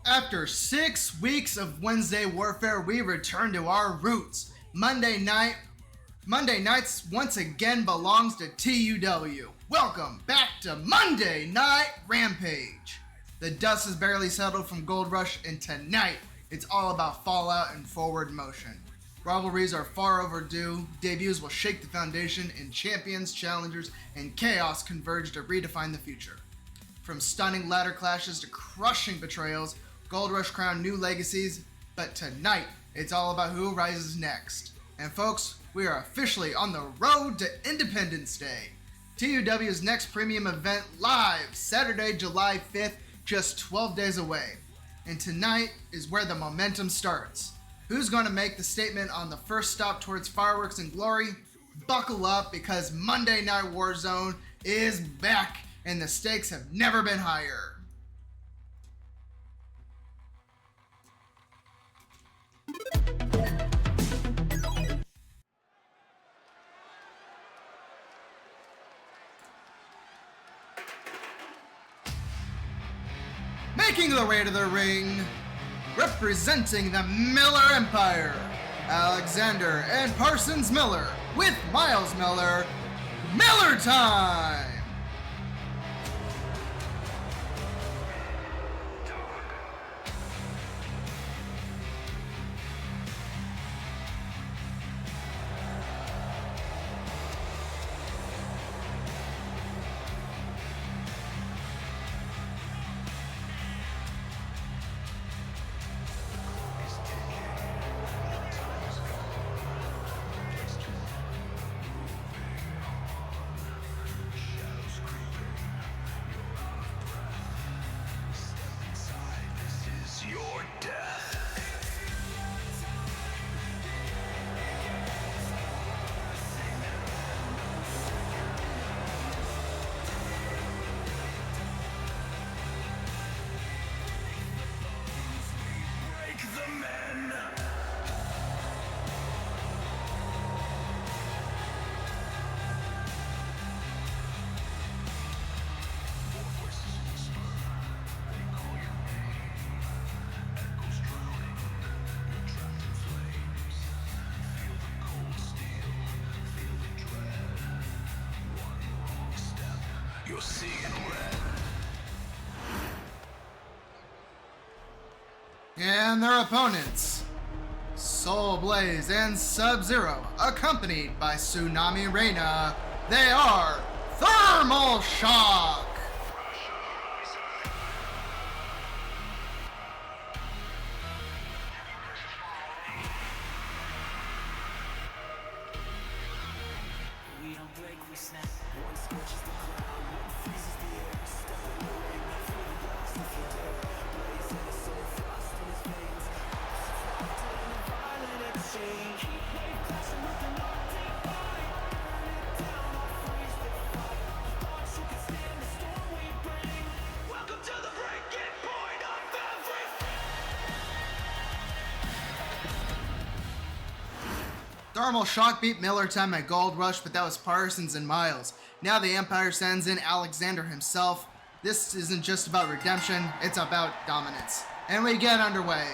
After 6 weeks of Wednesday warfare, we return to our roots. Monday nights once again belongs to TUW. Welcome back to Monday Night Rampage. The dust has barely settled from Gold Rush, and tonight it's all about fallout and forward motion. Rivalries are far overdue, debuts will shake the foundation, and champions, challengers, and chaos converge to redefine the future. From stunning ladder clashes to crushing betrayals, Gold Rush crowned new legacies, but tonight it's all about who rises next. And folks, we are officially on the road to Independence Day. TUW's next premium event live Saturday, July 5th, just 12 days away. And tonight is where the momentum starts. Who's going to make the statement on the first stop towards fireworks and glory? Buckle up, because Monday Night Warzone is back and the stakes have never been higher. Making their way to the ring, representing the Miller Empire, Alexander and Parsons Miller, with Miles Miller, Miller Time! And their opponents, Soul Blaze and Sub-Zero, accompanied by Tsunami Reina, they are Thermal Shock! Thermal Shock beat Miller Time at Gold Rush, but that was Parsons and Miles. Now the Empire sends in Alexander himself. This isn't just about redemption, it's about dominance. And we get underway.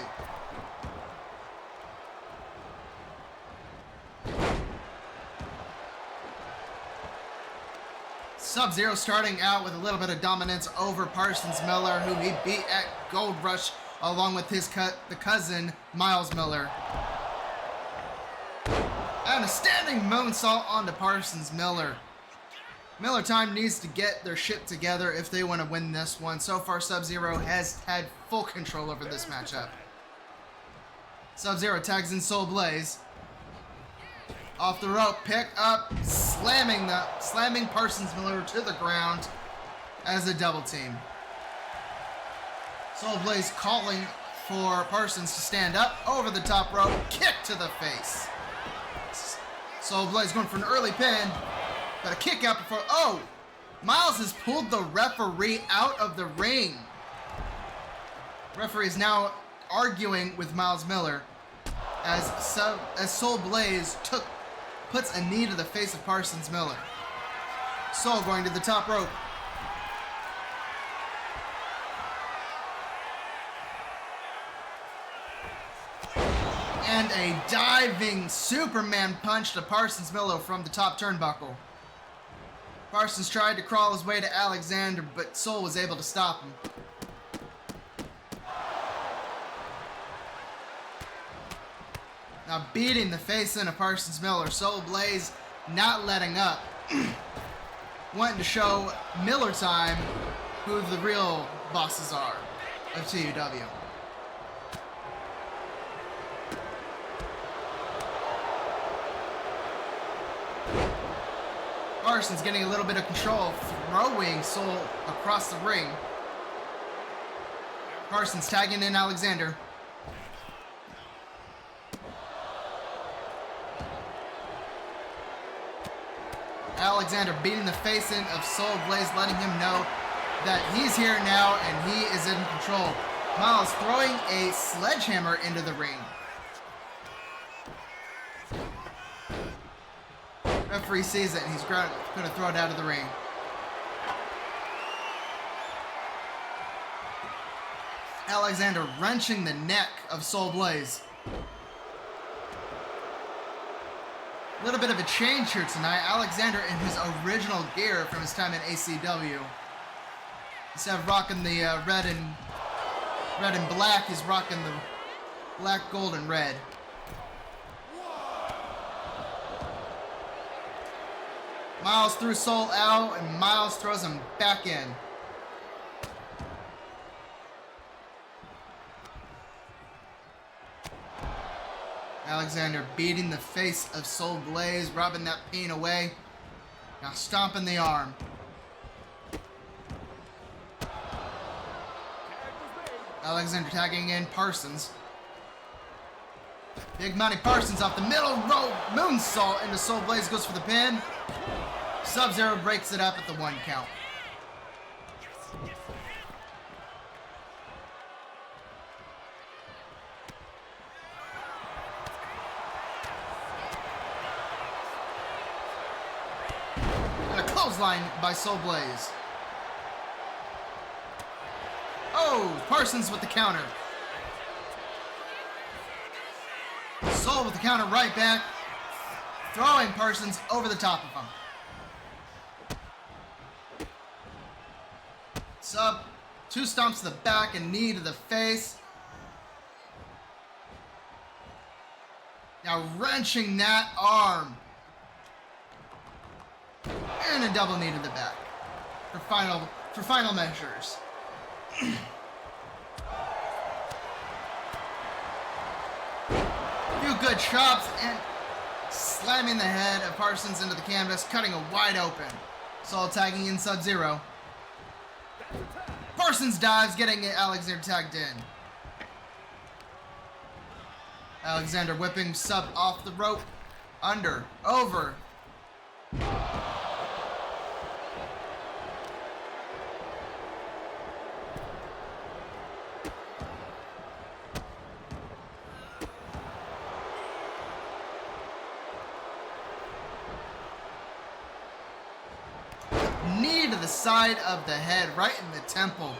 Sub-Zero starting out with a little bit of dominance over Parsons Miller, who he beat at Gold Rush along with his the cousin, Miles Miller. And a standing moonsault onto Parsons Miller. Miller Time needs to get their shit together if they want to win this one. So far, Sub-Zero has had full control over this matchup. Sub-Zero tags in Soul Blaze. Off the rope, pick up, slamming Parsons Miller to the ground as a double team. Soul Blaze calling for Parsons to stand up over the top rope, kick to the face. Soul Blaze going for an early pin, but a kick out before. Oh! Miles has pulled the referee out of the ring. Referee is now arguing with Miles Miller as Soul Blaze puts a knee to the face of Parsons Miller. Soul going to the top rope. And a diving Superman punch to Parsons Miller from the top turnbuckle. Parsons tried to crawl his way to Alexander, but Soul was able to stop him. Now beating the face in of Parsons Miller, Soul Blaze not letting up. Wanting to show Miller Time who the real bosses are of TUW. Parsons getting a little bit of control, throwing Soul across the ring. Parsons tagging in Alexander. Alexander beating the face in of Soul Blaze, letting him know that he's here now and he is in control. Miles throwing a sledgehammer into the ring. Referee sees it and he's going to throw it out of the ring. Alexander wrenching the neck of Soul Blaze. A little bit of a change here tonight. Alexander in his original gear from his time in ACW. Instead of rocking the red and black, he's rocking the black, gold, and red. Miles threw Soul out, and Miles throws him back in. Alexander beating the face of Soul Blaze, rubbing that pain away. Now stomping the arm. Alexander tagging in Parsons. Big Money Parsons off the middle rope. Moonsault into Soul Blaze, goes for the pin. Sub-Zero breaks it up at the 1 count. And a clothesline by Soul Blaze. Oh, Parsons with the counter. Soul with the counter right back. Throwing Parsons over the top of him. Sub, 2 stomps to the back and knee to the face. Now wrenching that arm. And a double knee to the back for final measures. Few good chops and slamming the head of Parsons into the canvas, cutting it wide open. Soul tagging in Sub-Zero. Parsons dives, getting Alexander tagged in. Alexander whipping Sub off the rope. Under. Over. Knee to the side of the head, right in the temple.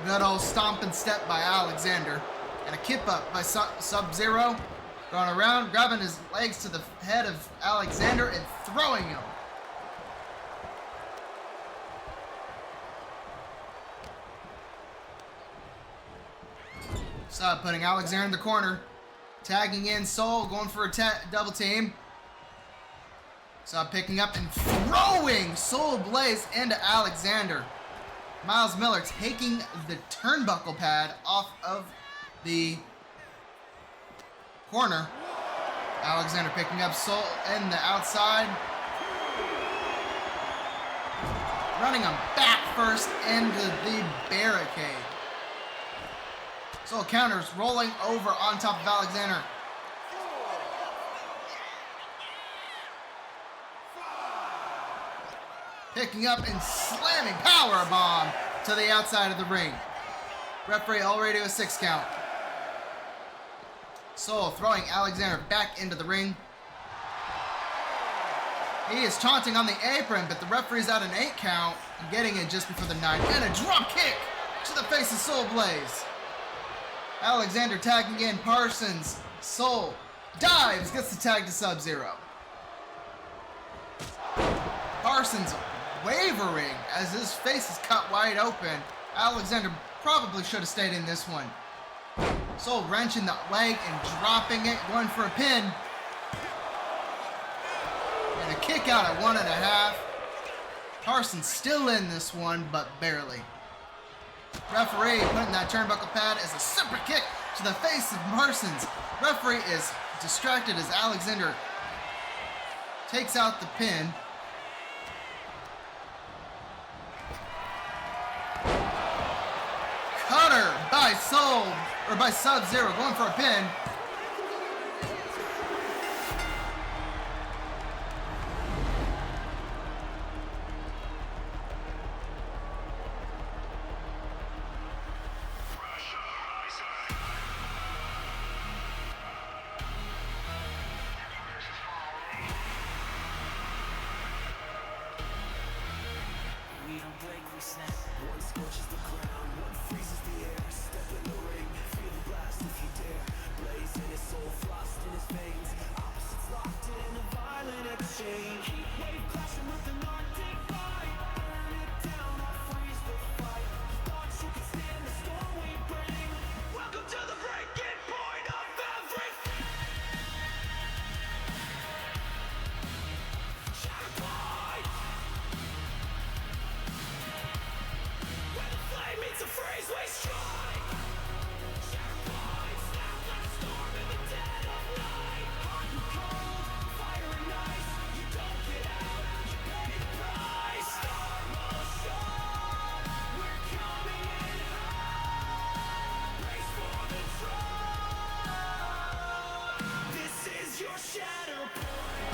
Good old stomp and step by Alexander. And a kip up by Sub-Zero. Going around, grabbing his legs to the head of Alexander and throwing him. Sub putting Alexander in the corner. Tagging in Soul, going for a double team. Sub picking up and throwing Soul Blaze into Alexander. Miles Miller taking the turnbuckle pad off of the corner. Alexander picking up Soul in the outside. Running him back first into the barricade. Soul counters, rolling over on top of Alexander. Picking up and slamming powerbomb to the outside of the ring. Referee already a 6 count. Soul throwing Alexander back into the ring. He is taunting on the apron, but the referee's at an 8 count and getting it just before the 9. And a drop kick to the face of Soul Blaze. Alexander tagging in Parsons. Soul dives, gets the tag to Sub-Zero. Parsons wavering as his face is cut wide open. Alexander probably should have stayed in this one. Soul wrenching the leg and dropping it, going for a pin. And a kick out at 1.5. Parsons still in this one, but barely. Referee putting that turnbuckle pad as a super kick to the face of Parsons. Referee is distracted as Alexander takes out the pin. Cutter by by Sub-Zero, going for a pin.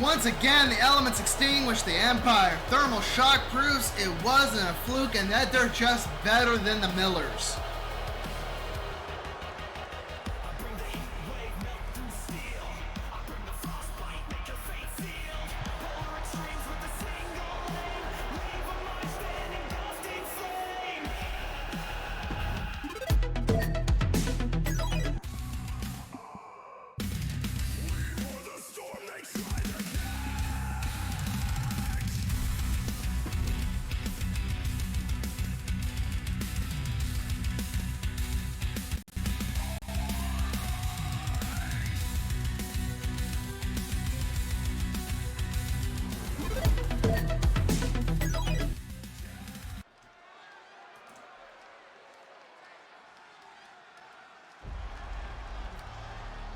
Once again, the elements extinguish the Empire. Thermal shock proves it wasn't a fluke and that they're just better than the Millers.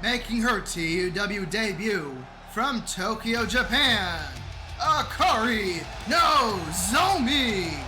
Making her TUW debut from Tokyo, Japan, Akari Nozomi.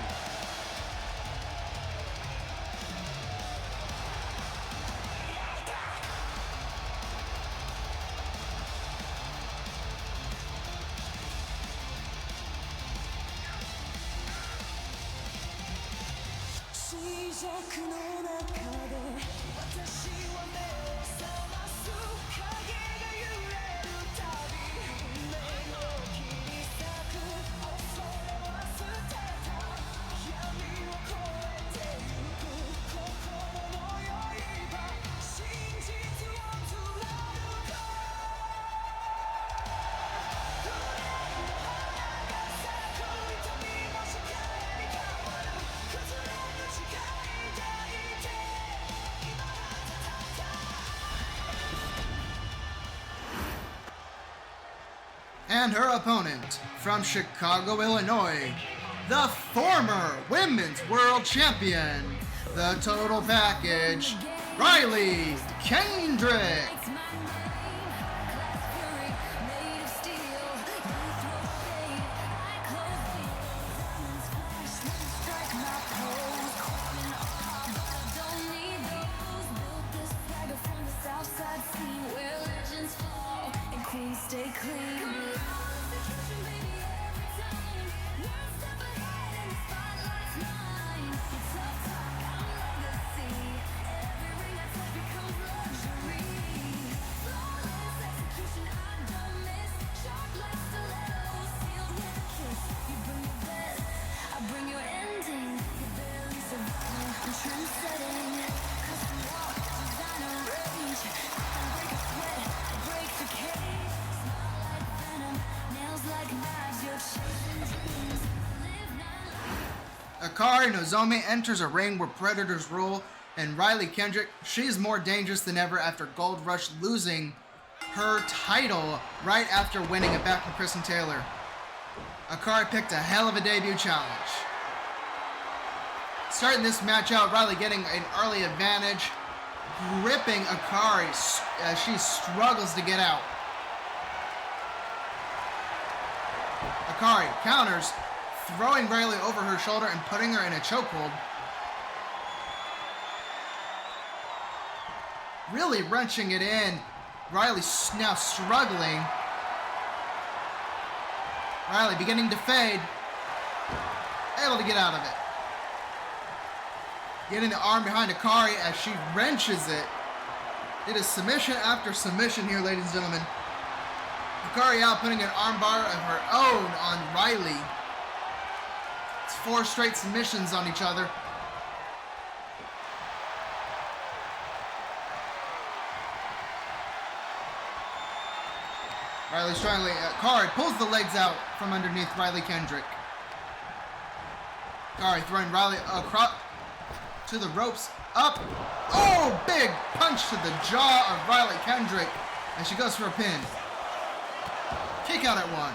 And her opponent from Chicago, Illinois, the former Women's World Champion, the Total Package, Rei Kendrick. Akari Nozomi enters a ring where predators rule, and Riley Kendrick, she's more dangerous than ever after Gold Rush losing her title right after winning it back from Kristen Taylor. Akari picked a hell of a debut challenge. Starting this match out, Riley getting an early advantage, gripping Akari as she struggles to get out. Akari counters, throwing Riley over her shoulder and putting her in a chokehold. Really wrenching it in. Riley now struggling. Riley beginning to fade. Able to get out of it. Getting the arm behind Akari as she wrenches it. It is submission after submission here, ladies and gentlemen. Akari out putting an armbar of her own on Riley. It's 4 straight submissions on each other. Riley's trying to Akari pulls the legs out from underneath Riley Kendrick. Akari throwing Riley across to the ropes. Up. Oh, big punch to the jaw of Riley Kendrick. And she goes for a pin. Kick out at 1.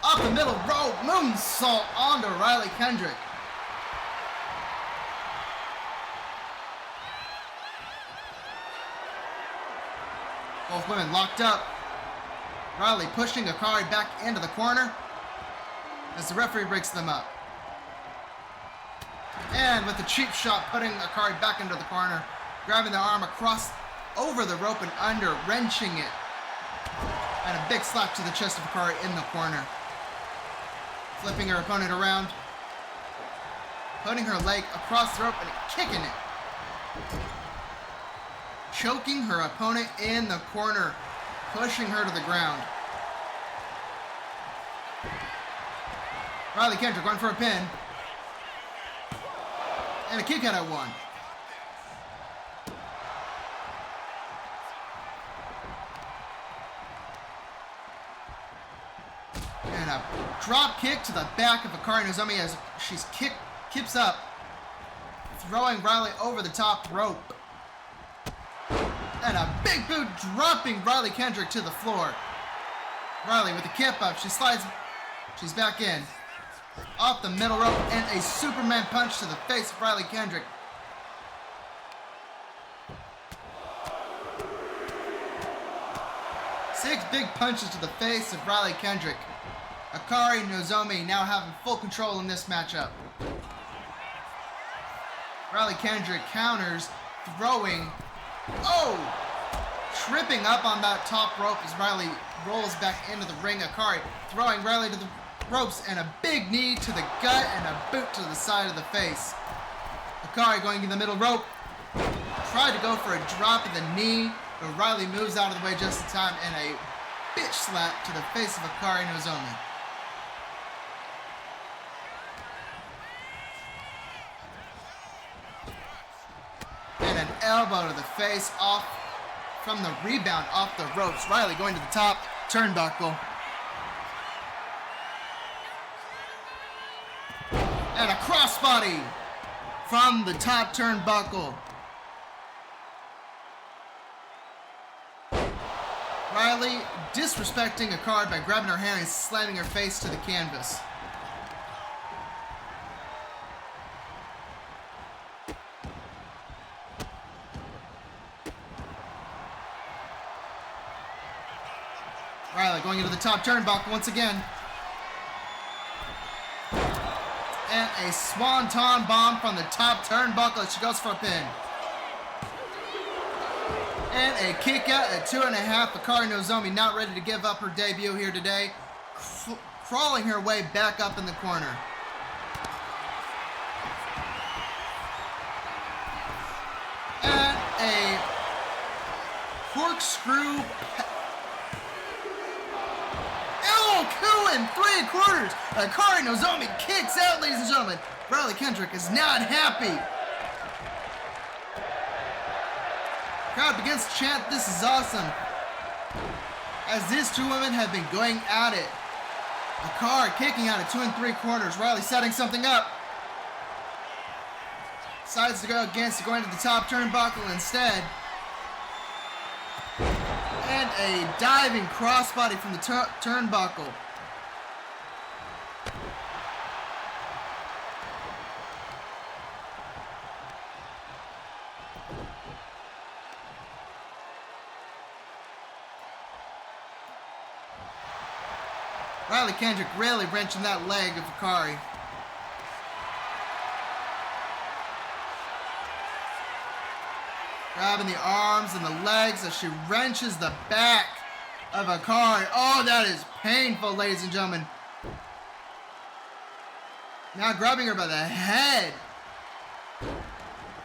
Up the middle rope. Moonsault onto Riley Kendrick. Both women locked up. Riley pushing Akari back into the corner as the referee breaks them up. And with the cheap shot, putting Akari back into the corner, grabbing the arm across, over the rope and under, wrenching it. And a big slap to the chest of Akari in the corner. Flipping her opponent around. Putting her leg across the rope and kicking it. Choking her opponent in the corner, pushing her to the ground. Riley Kendrick going for a pin. And a kick out at 1. And a drop kick to the back of Akari Nozomi as she's keeps up, throwing Riley over the top rope. And a big boot dropping Riley Kendrick to the floor. Riley with the kip up. She slides. She's back in. Off the middle rope and a Superman punch to the face of Riley Kendrick. Six big punches to the face of Riley Kendrick. Akari Nozomi now having full control in this matchup. Riley Kendrick counters, throwing. Oh! Tripping up on that top rope as Riley rolls back into the ring. Akari throwing Riley to the ropes and a big knee to the gut and a boot to the side of the face. Akari going in the middle rope. Tried to go for a drop of the knee, but Riley moves out of the way just in time and a bitch slap to the face of Akari Nozomi. And an elbow to the face off from the rebound off the ropes. Riley going to the top turnbuckle. And a crossbody from the top turnbuckle. Riley disrespecting Akari by grabbing her hand and slamming her face to the canvas. Riley going into the top turnbuckle once again. And a swanton bomb from the top turnbuckle as she goes for a pin. And a kick out at 2.5. Akari Nozomi not ready to give up her debut here today. Crawling her way back up in the corner. And a corkscrew. Coup and 3/4. Akari Nozomi kicks out, ladies and gentlemen. Riley Kendrick is not happy. Crowd begins to chant, "This is awesome," as these two women have been going at it Akari kicking out of 2 3/4. Riley setting something up. Decides to go against going to the top turnbuckle instead. And a diving crossbody from the turnbuckle. Riley Kendrick really wrenching that leg of Akari. Grabbing the arms and the legs as she wrenches the back of Akari. Oh, that is painful, ladies and gentlemen. Now grabbing her by the head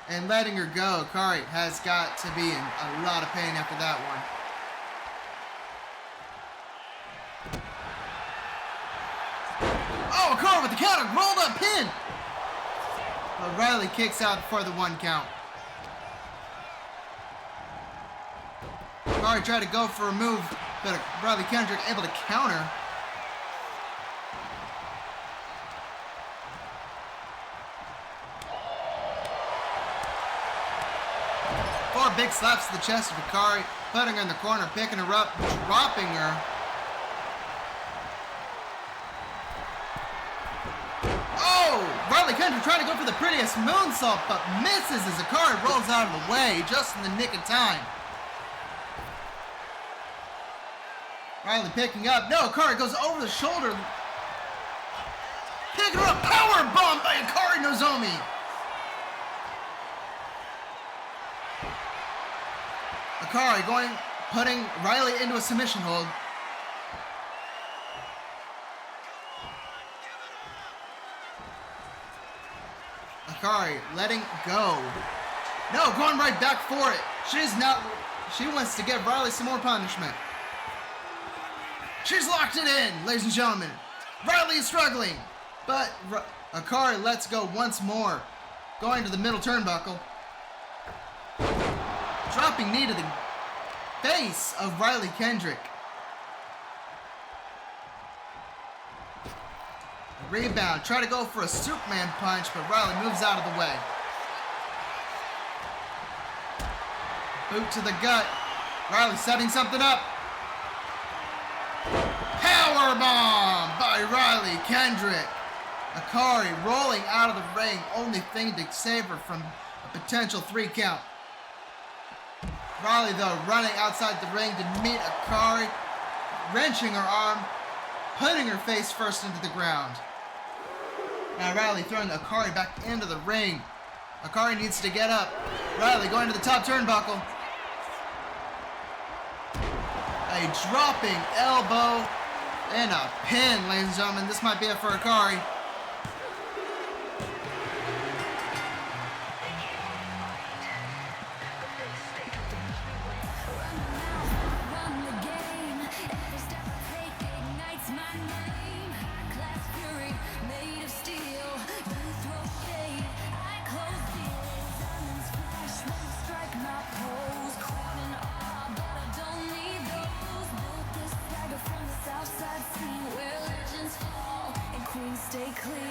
and letting her go. Akari has got to be in a lot of pain after that one. Oh, Akari with the counter, rolled up pin. But Riley kicks out for the 1 count. Akari tried to go for a move, but Riley Kendrick able to counter. Four big slaps to the chest of Akari, putting her in the corner, picking her up, dropping her. Oh! Riley Kendrick trying to go for the prettiest moonsault, but misses as Akari rolls out of the way just in the nick of time. Riley picking up. No, Akari goes over the shoulder. Picking her up. Power bomb by Akari Nozomi. Akari putting Riley into a submission hold. Akari letting go. No, going right back for it. She wants to give Riley some more punishment. She's locked it in, ladies and gentlemen. Riley is struggling, but Akari lets go once more, going to the middle turnbuckle. Dropping knee to the face of Riley Kendrick. Rebound, try to go for a Superman punch, but Riley moves out of the way. Boot to the gut. Riley setting something up. Powerbomb by Riley Kendrick. Akari rolling out of the ring, only thing to save her from a potential 3 count. Riley, though, running outside the ring to meet Akari, wrenching her arm, putting her face first into the ground. Now Riley throwing Akari back into the ring. Akari needs to get up. Riley going to the top turnbuckle. A dropping elbow and a pin, ladies and gentlemen. This might be it for Akari. Stay clean.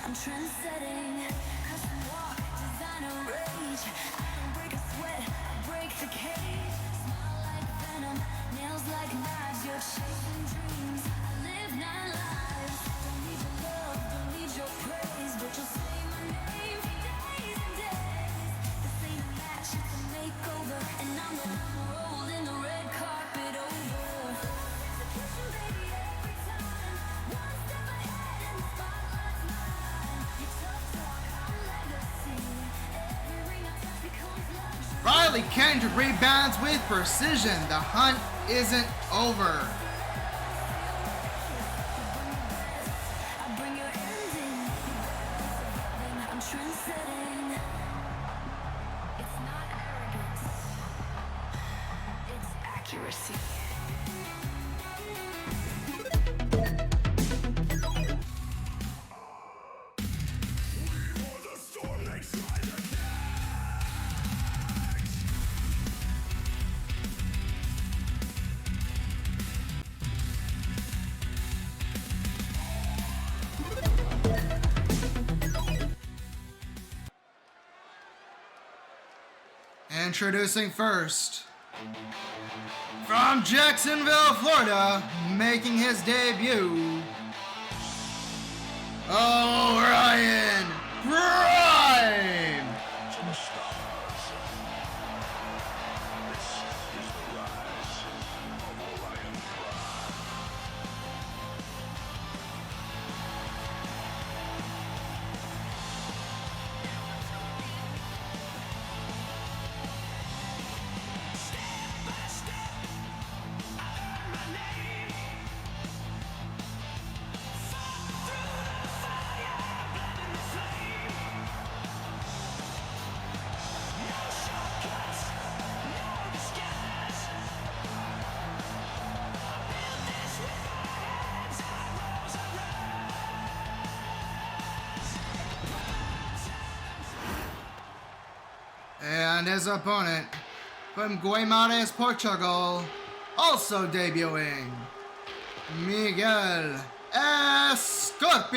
I'm trendsetting. Custom walk, designer rage. I don't break a sweat, I break the cage. Smile like venom, nails like knives. You're chasing dreams, I live 9 lives. Don't need your love, don't need your praise, but you'll say my name for days and days. This ain't a match, it's a makeover, and I'm the one rolling the red carpet over. Execution, baby, every time. One step ahead and the spotlight's mine. You tough talk, I'm legacy. Every ring I touch becomes luxury. Riley Kendrick rebounds with precision. The hunt isn't over. I bring your ending. I'm trendsetting. It's not arrogance. accuracy. Introducing first, from Jacksonville, Florida, making his debut, Orion Prime! And his opponent, from Guimarães, Portugal, also debuting, Miguel Escorpiao.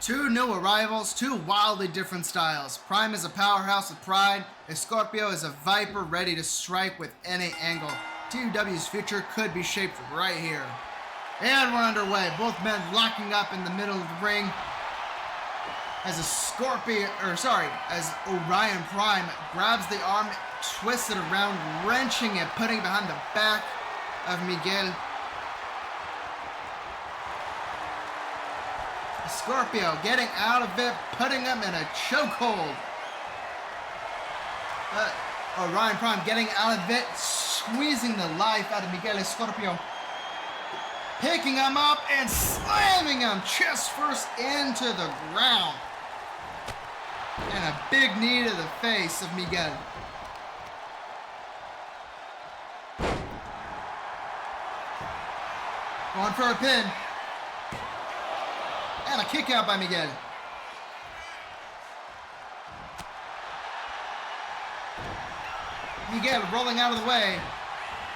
Two new arrivals, two wildly different styles. Prime is a powerhouse with pride. Escorpiao is a viper ready to strike with any angle. TUW's future could be shaped right here. And we're underway. Both men locking up in the middle of the ring. As as Orion Prime grabs the arm, twists it around, wrenching it, putting it behind the back of Miguel. Escorpiao getting out of it, putting him in a chokehold. Orion Prime getting out of it, squeezing the life out of Miguel Escorpiao. Picking him up and slamming him chest first into the ground. And a big knee to the face of Miguel. Going for a pin. And a kick out by Miguel. Miguel rolling out of the way.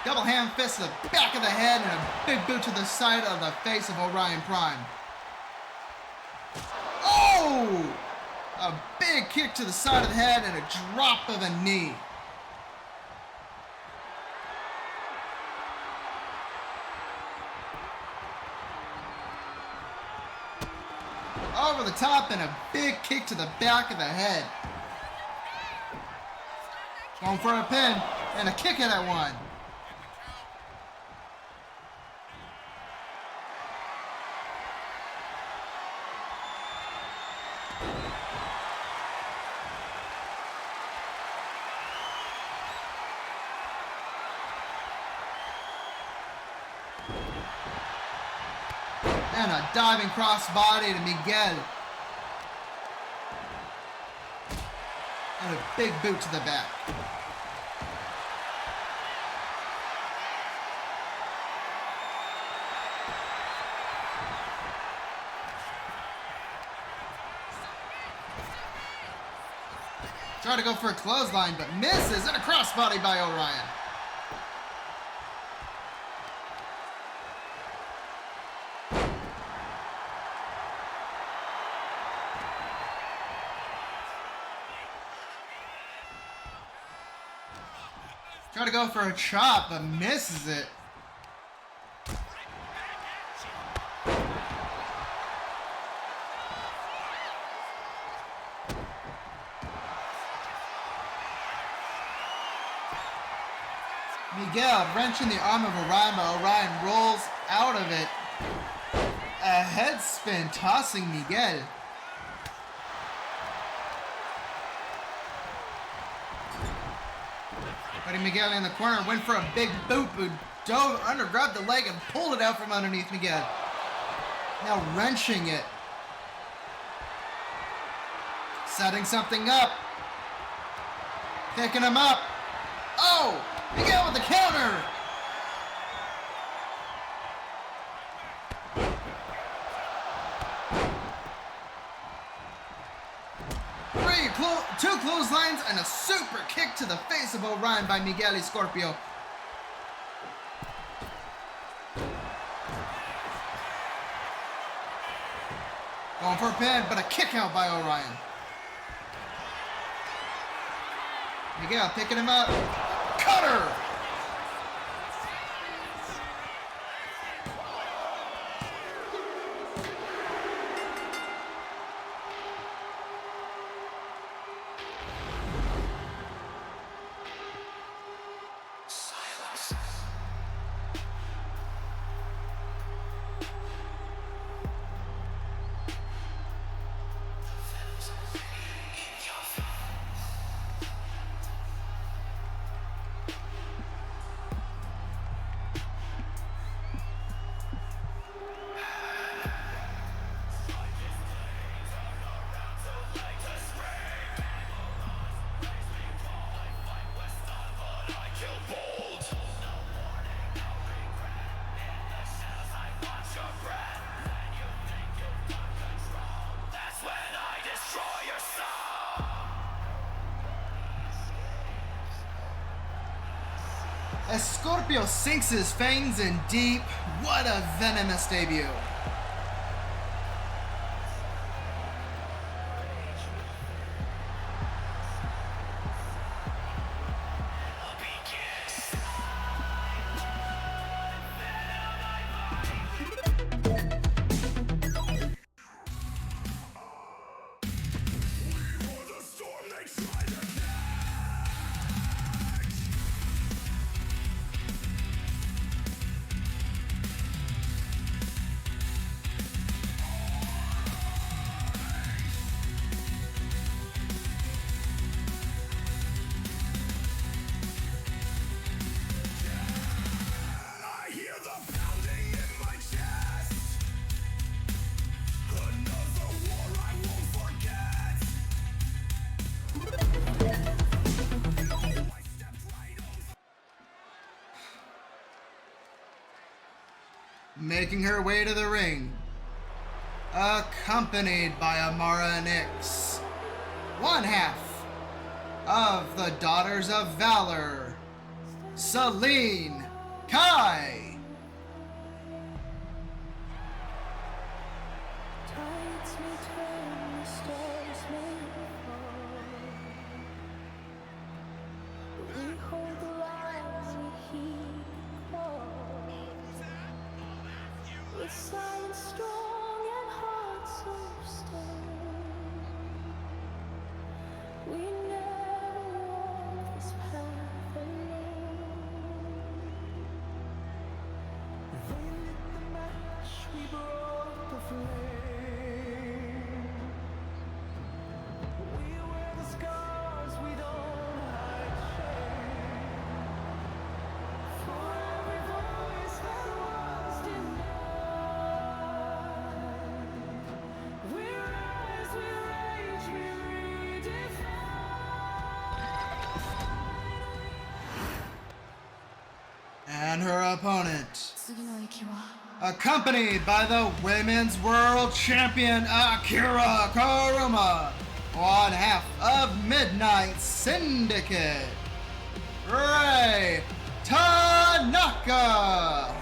Double hand fist to the back of the head and a big boot to the side of the face of Orion Prime. Oh! A big kick to the side of the head and a drop of a knee. Over the top and a big kick to the back of the head. Going for a pin and a kick at that one. And a diving crossbody to Miguel. And a big boot to the back. Try to go for a clothesline, but misses, and a crossbody by Orion. Try to go for a chop, but misses it. Miguel wrenching the arm of Orion, but Orion rolls out of it. A head spin, tossing Miguel. Putting Miguel in the corner, went for a big boot, who dove under, grabbed the leg, and pulled it out from underneath Miguel. Now wrenching it. Setting something up. Picking him up. Oh! Miguel with the counter! Two clotheslines and a super kick to the face of Orion by Miguel Escorpiao. Going for a pin, but a kick out by Orion. Miguel picking him up. Cutter! Escorpiao sinks his fangs in deep. What a venomous debut. Making her way to the ring, accompanied by Amara and Ix, one half of the Daughters of Valor, Selene Kai. And her opponent, accompanied by the Women's World Champion Akira Kuroma, One half of Midnight Syndicate, Rei Tanaka.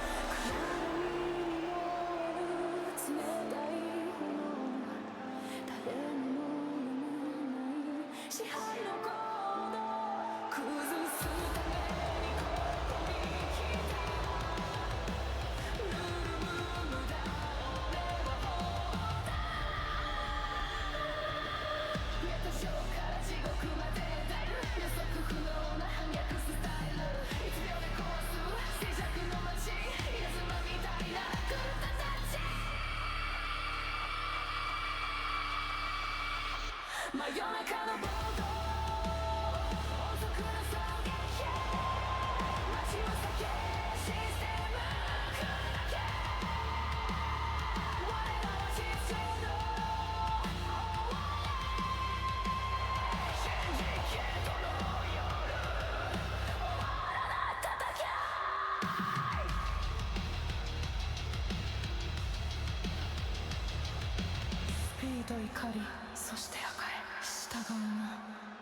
Akari, そしてAkari、従うな、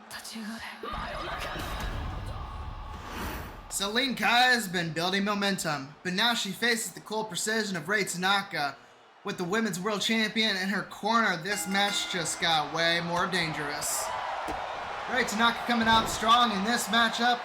立ち上がれ。 Selene Kai has been building momentum, but now she faces the cool precision of Rei Tanaka. With the women's world champion in her corner, this match just got way more dangerous. Rei Tanaka coming out strong in this matchup.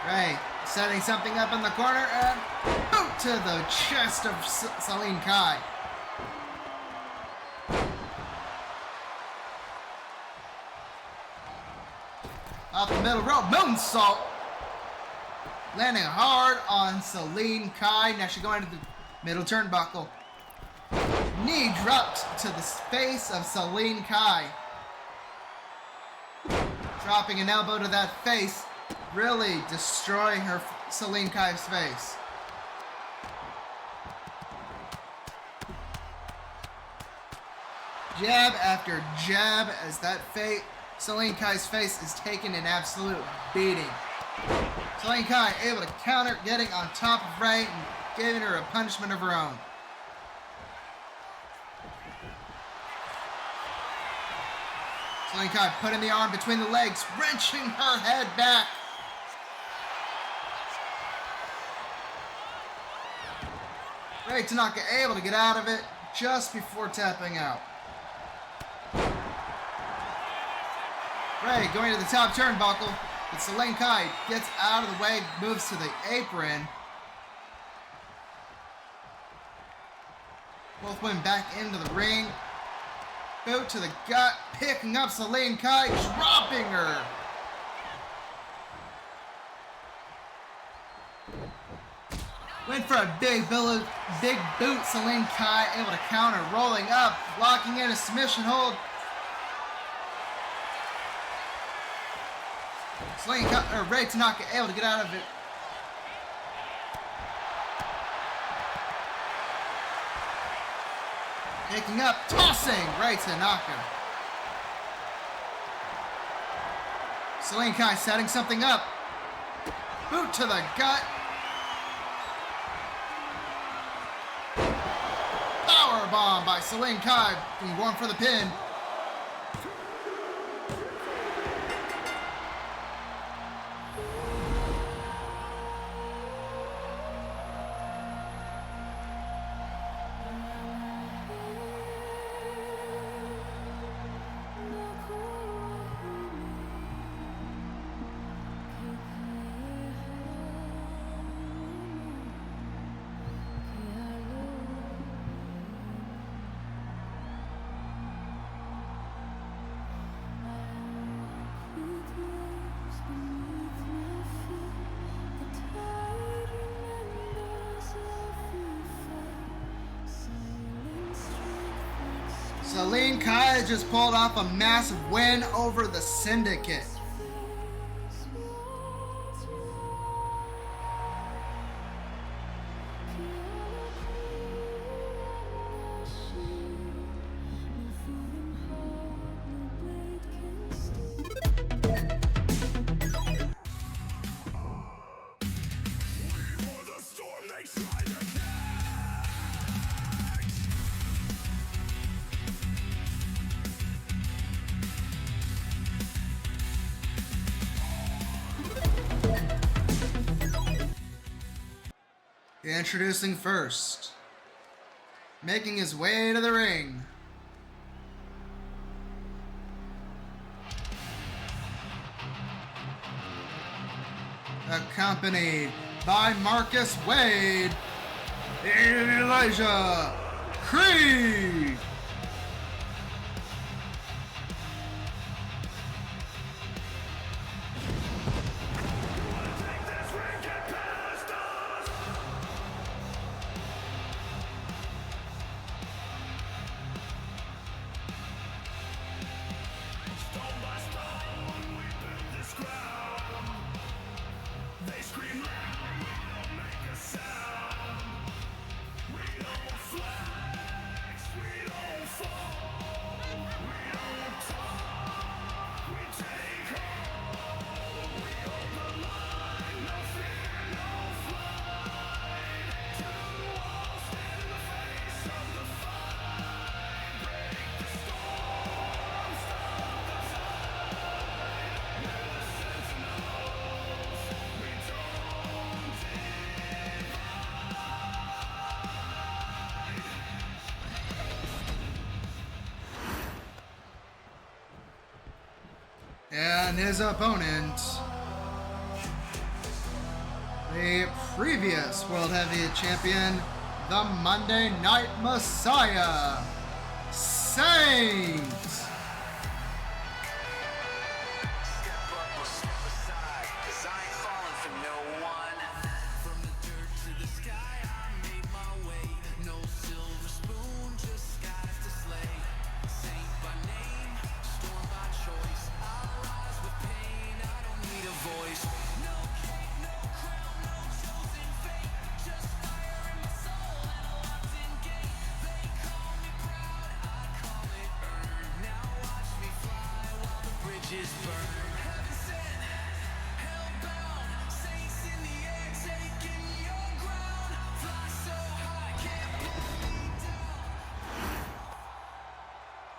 Rei setting something up in the corner and boot to the chest of Selene Kai. Off the middle rope, moonsault. Landing hard on Selene Kai. Now she's going to the middle turnbuckle. Knee dropped to the face of Selene Kai. Dropping an elbow to that face. Really destroying her Selene Kai's face. Jab after jab as that Selene Kai's face is taking an absolute beating. Selene Kai able to counter, getting on top of Rei and giving her a punishment of her own. Selene Kai putting the arm between the legs, wrenching her head back. Rei Tanaka able to get out of it just before tapping out. Rei going to the top turnbuckle, but Selene Kai gets out of the way, moves to the apron. Both women back into the ring. Boot to the gut, picking up Selene Kai, dropping her. Went for a big boot, Selene Kai able to counter, rolling up, locking in a submission hold. Rei Tanaka able to get out of it. Picking up, tossing Rei Tanaka. Selene Kai setting something up. Boot to the gut. Powerbomb by Selene Kai, being going for the pin. Selene Kai just pulled off a massive win over the Syndicate. Introducing first, making his way to the ring, accompanied by Marcus Wade, Elijah Creed. And his opponent, the previous World Heavyweight Champion, the Monday Night Messiah, Saint.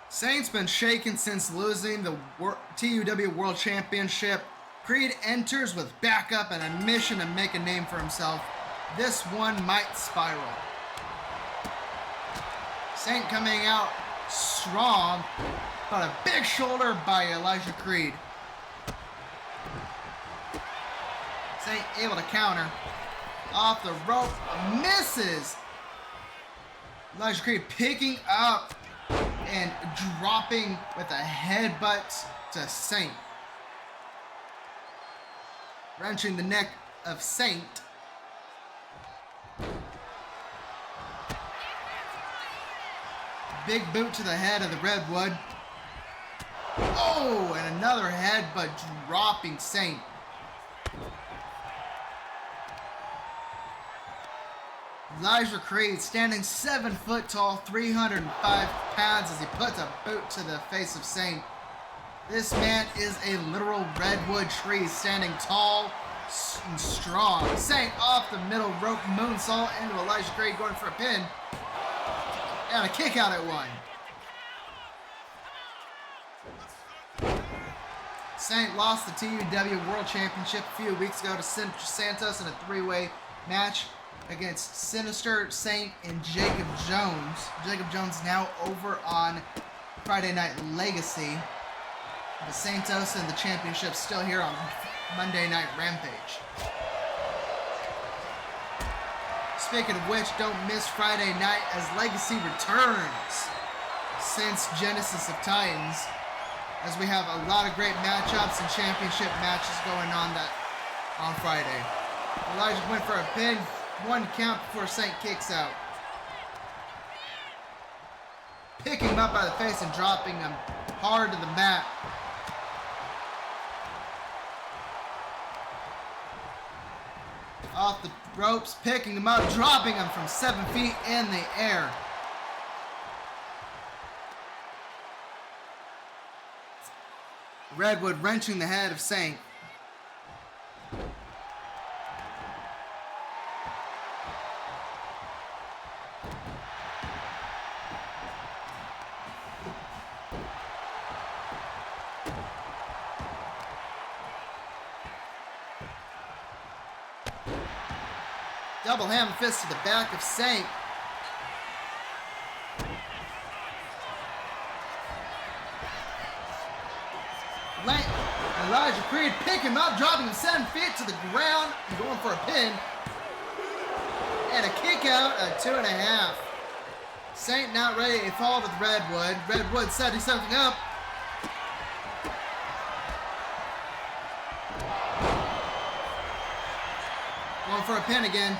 Saint's been shaken since losing the TUW World Championship. Creed enters with backup and a mission to make a name for himself. This one might spiral. Saint coming out strong, but a big shoulder by Elijah Creed. Saint able to counter. Off the rope, misses. Elijah Creed picking up and dropping with a headbutt to Saint. Wrenching the neck of Saint. Big boot to the head of the Redwood. Oh, and another headbutt dropping Saint. Elijah Creed standing 7 foot tall, 305 pounds as he puts a boot to the face of Saint. This man is a literal redwood tree standing tall and strong. Saint off the middle rope moonsault into Elijah Creed going for a pin. And a kick out at one. Saint lost the TUW World Championship a few weeks ago to Santos in a three-way match against Sinister, Saint, and Jacob Jones. Jacob Jones now over on Friday Night Legacy. The Santos and the championship still here on Monday Night Rampage. Speaking of which, don't miss Friday night as Legacy returns since Genesis of Titans, as we have a lot of great matchups and championship matches going on Friday. Elijah went for a pin. One count before Saint kicks out. Picking him up by the face and dropping him hard to the mat. Off the ropes, picking him up, dropping him from 7 feet in the air. Redwood wrenching the head of Saint. Double hammer fist to the back of Saint. Elijah Creed pick him up, dropping him 7 feet to the ground, and going for a pin. And a kick out at 2.5. Saint not ready to fall with Redwood. Redwood setting something up. Going for a pin again.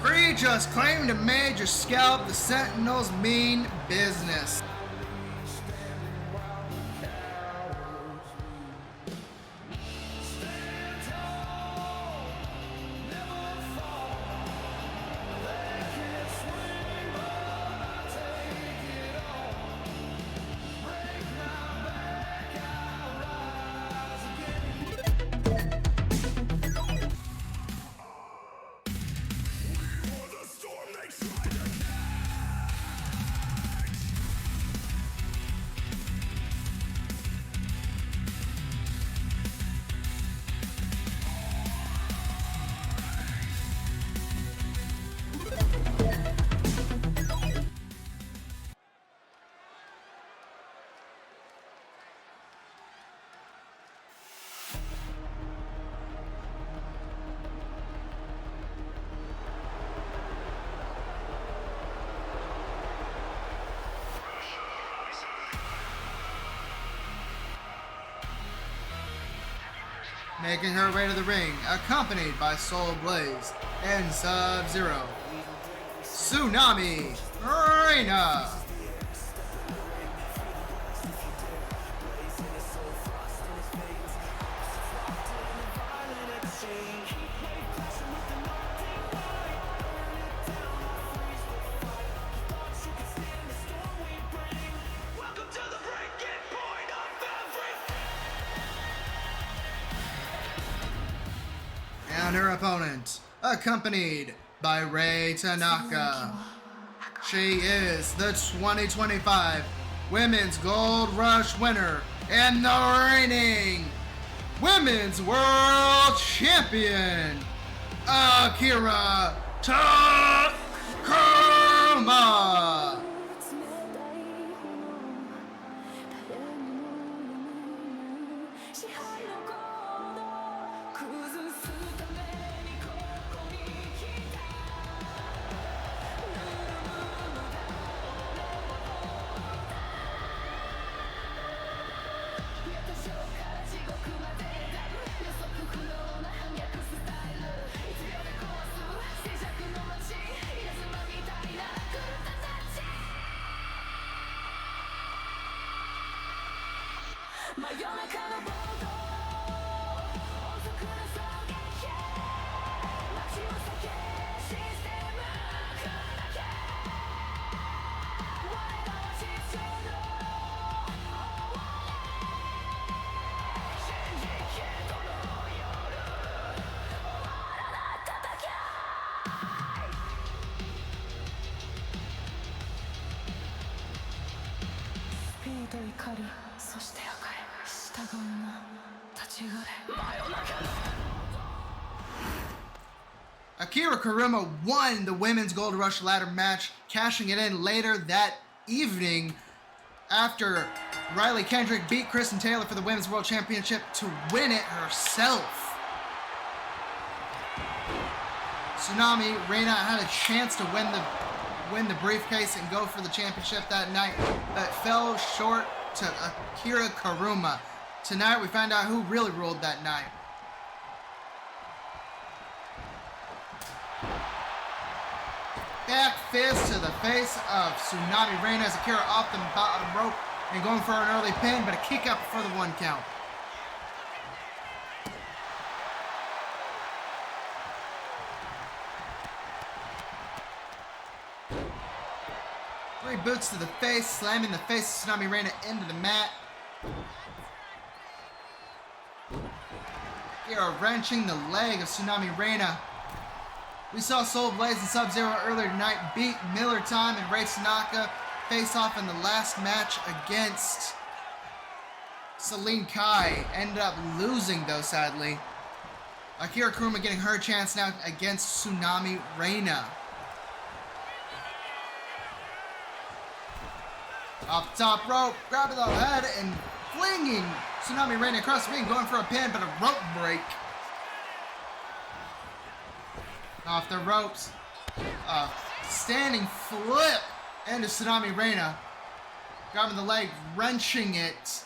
Creed just claimed a major scalp. The Sentinels mean business. Making her way to the ring, accompanied by Soul Blaze and Sub-Zero. Tsunami, Reina. And her opponent, accompanied by Rei Tanaka. She is the 2025 Women's Gold Rush winner and the reigning Women's World Champion, Akira Kuroma. Akira Kuroma won the Women's Gold Rush ladder match, cashing it in later that evening after Riley Kendrick beat Kristen Taylor for the Women's World Championship to win it herself. Tsunami, Reina had a chance to win the briefcase and go for the championship that night, but fell short to Akira Kuroma. Tonight we find out who really ruled that night. Back fist to the face of Tsunami Reina as Akira off the bottom rope and going for an early pin, but a kick out for the 1 count. Three boots to the face, slamming the face of Tsunami Reina into the mat. Akira wrenching the leg of Tsunami Reina. We saw Soul Blaze and Sub-Zero earlier tonight beat Miller Time and Rei Tanaka face off in the last match against Selene Kai. Ended up losing though, sadly. Akira Kuroma getting her chance now against Tsunami Reina. Off the top rope, grabbing the head and flinging Tsunami Reina across the ring, going for a pin, but a rope break. Off the ropes, standing flip into Tsunami Reina, grabbing the leg, wrenching it.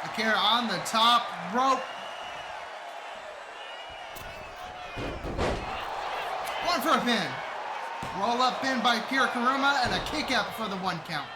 Akira on the top rope. Going for a pin. Roll up pin by Akira Kuroma and a kick out for the 1 count.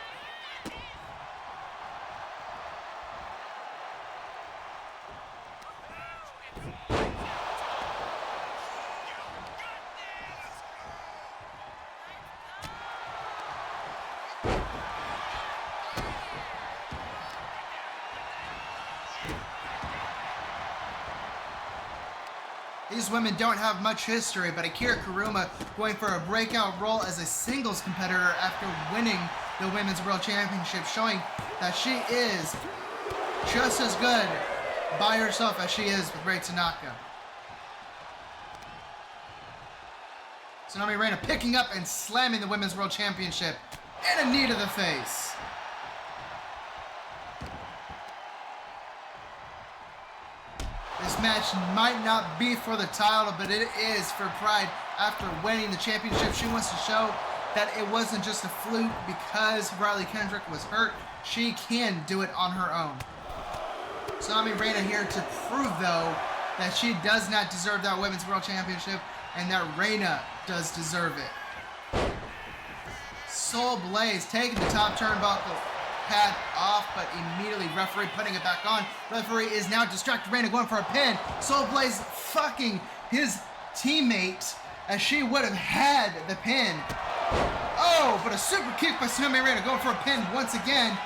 These women don't have much history, but Akira Kuroma going for a breakout role as a singles competitor after winning the Women's World Championship, showing that she is just as good by herself as she is with Rei Tanaka. Tsunami Reina picking up and slamming the Women's World Championship and a knee to the face. This match might not be for the title, but it is for pride. After winning the championship, she wants to show that it wasn't just a fluke because Kendrick was hurt. She can do it on her own. Tsunami Reina here to prove, though, that she does not deserve that Women's World Championship and that Reina does deserve it. Soul Blaze taking the top turnbuckle pad off, but immediately referee putting it back on. Referee is now distracted. Reina going for a pin. Soul Blaze fucking his teammate as she would have had the pin. Oh, but a super kick by Tsunami Reina going for a pin once again.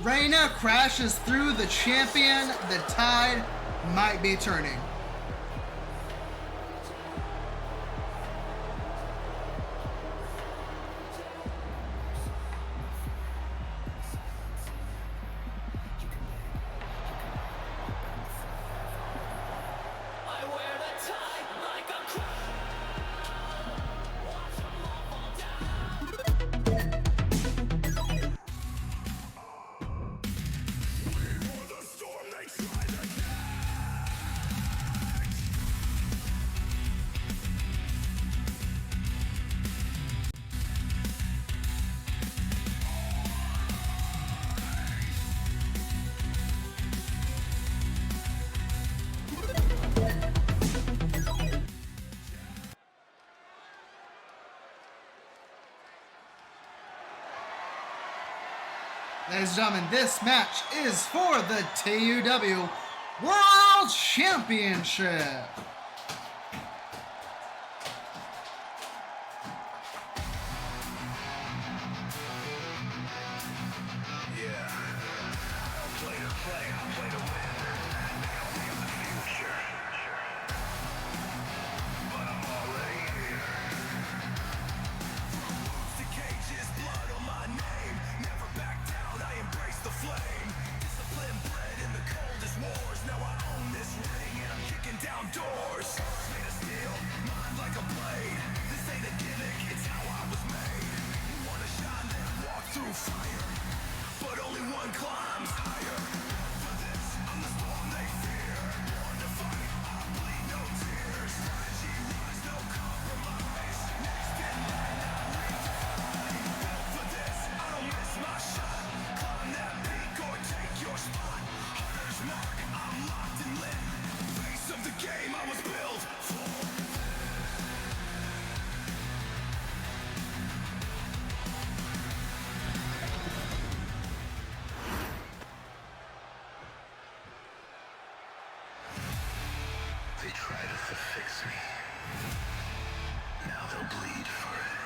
Reina crashes through the champion. The tide might be turning. Ladies and gentlemen, this match is for the TUW World Championship. They tried to fix me. Now they'll bleed for it.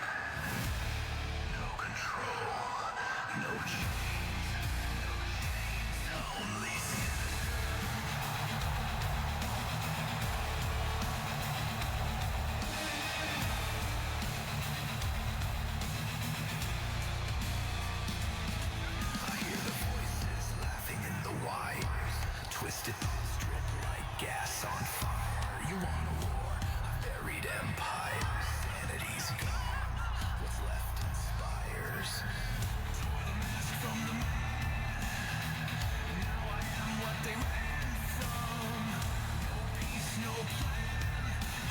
No control. No chains. Only I hear the voices laughing in the wires. Twisted thoughts drip like gas on fire. You want a war, a buried empire. Sanity's gone, what's left inspires. Tore the mask from the man. Now I am what they ran from. No peace, no plan,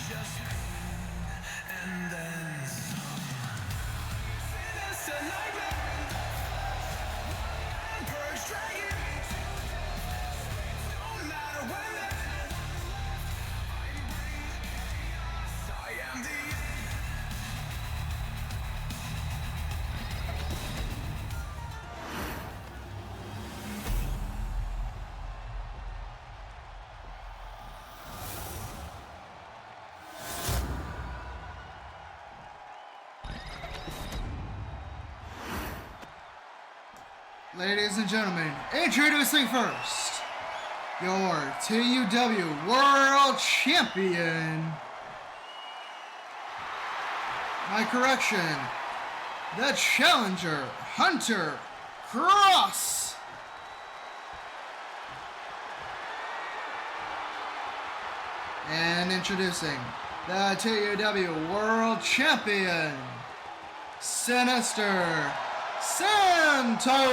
just pain, and then some. Sinister nightmare. Purge dragon. Don't matter when they're Ladies and gentlemen, introducing first, your TUW World Champion. My correction, the challenger, Hunter Cross. And introducing the TUW World Champion, Sinister Santos.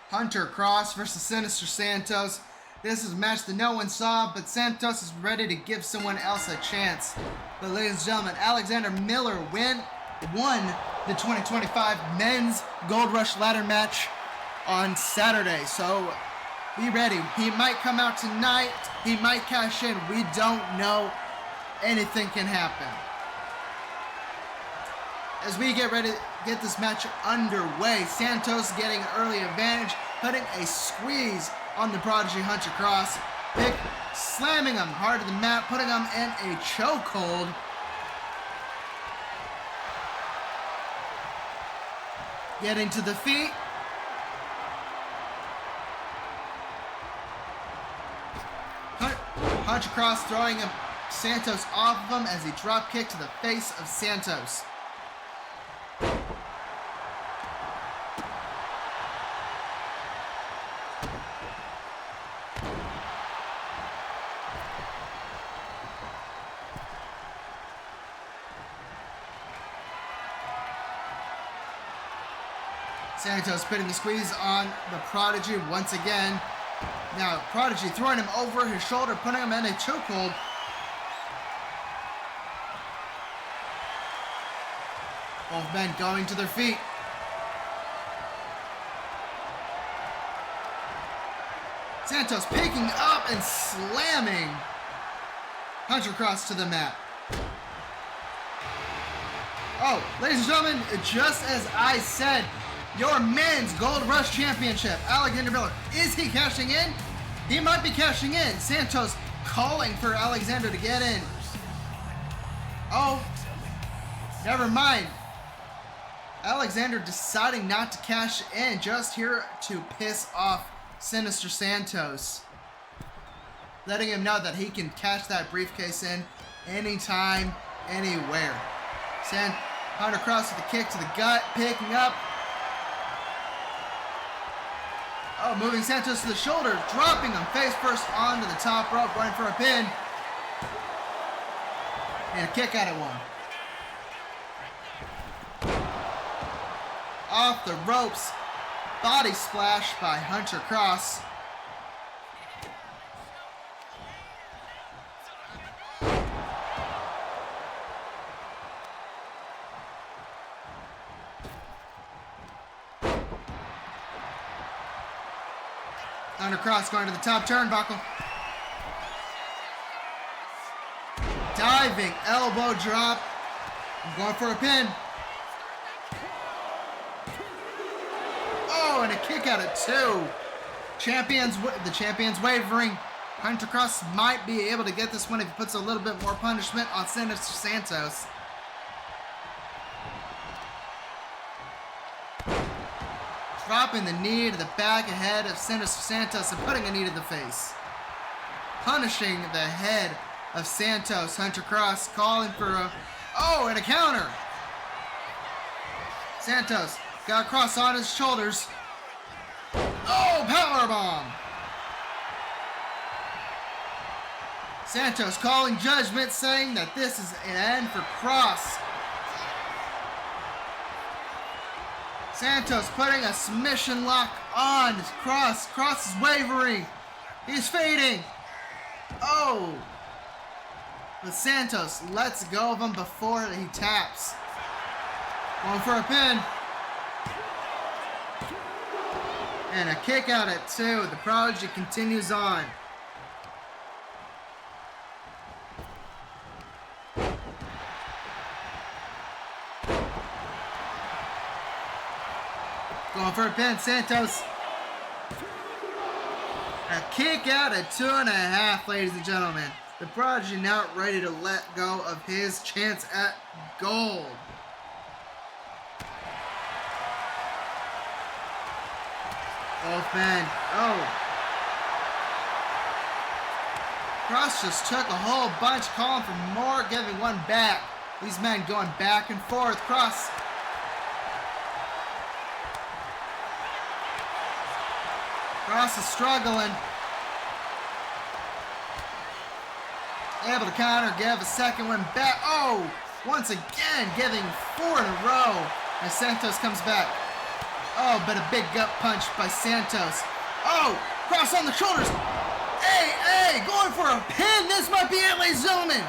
Hunter Cross versus Sinister Santos. This is a match that no one saw, but Santos is ready to give someone else a chance. But ladies and gentlemen, Alexander Miller won the 2025 Men's Gold Rush Ladder match on Saturday. So be ready. He might come out tonight. He might cash in. We don't know. Anything can happen. As we get ready to get this match underway, Santos getting an early advantage, putting a squeeze on the Prodigy Hunter Cross, slamming him hard to the mat, putting him in a chokehold. Getting to the feet. Hunter Cross throwing him, Santos off of him as he drop kicked to the face of Santos. Santos putting the squeeze on the Prodigy once again. Now, Prodigy throwing him over his shoulder, putting him in a chokehold. Both men going to their feet. Santos picking up and slamming Hunter Cross to the mat. Oh, ladies and gentlemen, just as I said, your men's Gold Rush Championship, Alexander Miller, is he cashing in? He might be cashing in. Santos calling for Alexander to get in. Oh, never mind. Alexander deciding not to cash in, just here to piss off Sinister Santos, letting him know that he can cash that briefcase in anytime, anywhere. Hunter Cross with a kick to the gut, picking up. Oh, moving Santos to the shoulder, dropping him face first onto the top rope, going for a pin. And a kick out at one. Off the ropes. Body splash by Hunter Cross. Hunter Cross going to the top turnbuckle. Diving elbow drop. I'm going for a pin. Oh, and a kick out at two. The champion's wavering. Hunter Cross might be able to get this one if he puts a little bit more punishment on Sinister Santos. Dropping the knee to the back of head of Sinister Santos and putting a knee to the face. Punishing the head of Santos. Hunter Cross calling for a... Oh, and a counter. Santos got Cross on his shoulders. Oh, powerbomb. Santos calling judgment, saying that this is an end for Cross. Santos putting a submission lock on Cross. Cross is wavering. He's fading. Oh. But Santos lets go of him before he taps. Going for a pin. And a kick out at two. The Prodigy continues on. Going for a pin, Santos. A kick out at 2.5, ladies and gentlemen. The Prodigy now ready to let go of his chance at gold. Both men. Oh. Cross just took a whole bunch, calling for more, giving one back. These men going back and forth. Cross. Cross is struggling. Able to counter, give a second one back. Oh, once again, giving 4 in a row as Santos comes back. Oh, but a big gut punch by Santos. Oh, Cross on the shoulders. Hey, going for a pin. This might be it, ladies and gentlemen.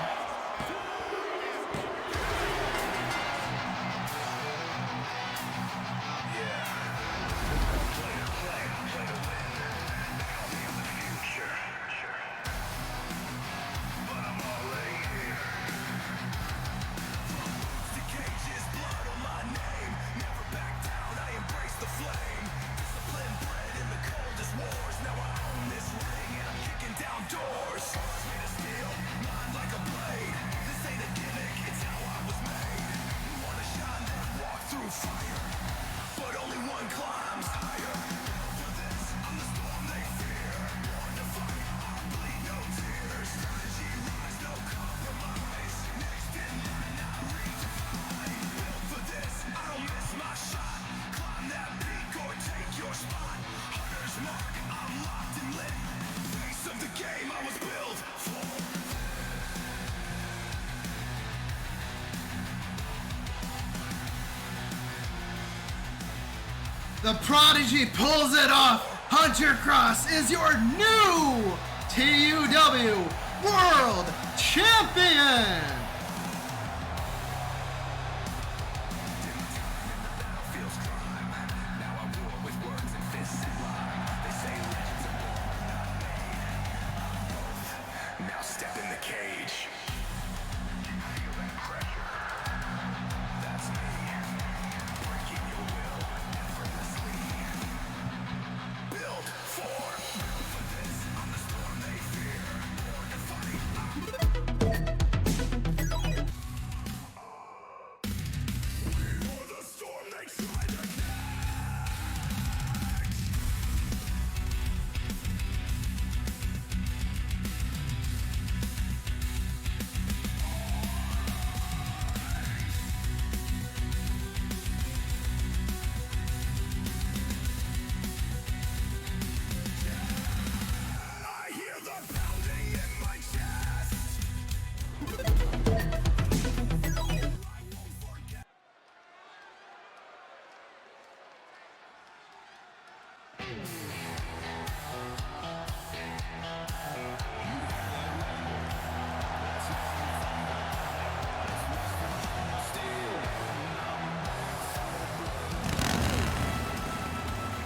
Doors, made of steel, mind like a blade. The Prodigy pulls it off. Hunter Cross is your new TUW World Champion.